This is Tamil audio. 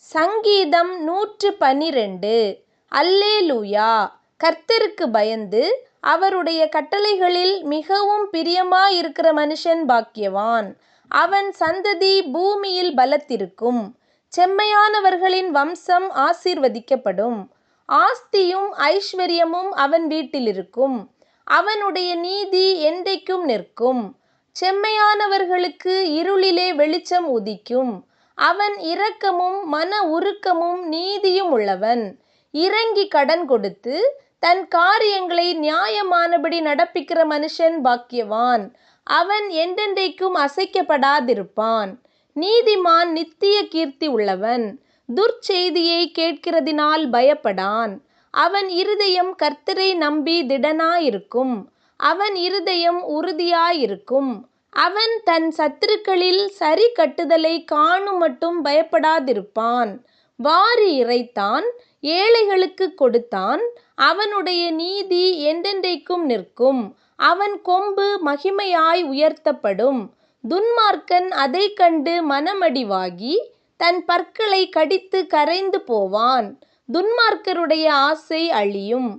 சங்கீதம் 112. அல்லேலூயா. கர்த்தருக்கு பயந்து அவருடைய கட்டளைகளில் மிகவும் பிரியமாயிருக்கிற மனுஷன் பாக்கியவான். அவன் சந்ததி பூமியில் பலத்திருக்கும். செம்மையானவர்களின் வம்சம் ஆசீர்வதிக்கப்படும். ஆஸ்தியும் ஐஸ்வர்யமும் அவன் வீட்டிலிருக்கும். அவனுடைய நீதி என்றைக்கும் நிற்கும். செம்மையானவர்களுக்கு இருளிலே வெளிச்சம் உதிக்கும். அவன் இரக்கமும் மன உருக்கமும் நீதியும் உள்ளவன். இரங்கி கடன் கொடுத்து தன் காரியங்களை நியாயமானபடி நடப்பிக்கிற மனுஷன் பாக்கியவான். அவன் என்றென்றைக்கும் அசைக்கப்படாதிருப்பான். நீதிமான் நித்திய கீர்த்தி உள்ளவன். துர்ச்செய்தியை கேட்கிறதினால் பயப்படான். அவன் இருதயம் கர்த்தரை நம்பி திடனாயிருக்கும். அவன் இருதயம் உறுதியாயிருக்கும். அவன் தன் சத்துருக்களில் சரி கட்டுதலை காணும் மட்டும் பயப்படாதிருப்பான். வாரி இறைத்தான், ஏழைகளுக்கு கொடுத்தான். அவனுடைய நீதி என்றென்றைக்கும் நிற்கும். அவன் கொம்பு மகிமையாய் உயர்த்தப்படும். துன்மார்க்கன் அதை கண்டு மனமடிவாகி தன் பற்களை கடித்து கரைந்து போவான். துன்மார்க்கருடைய ஆசை அழியும்.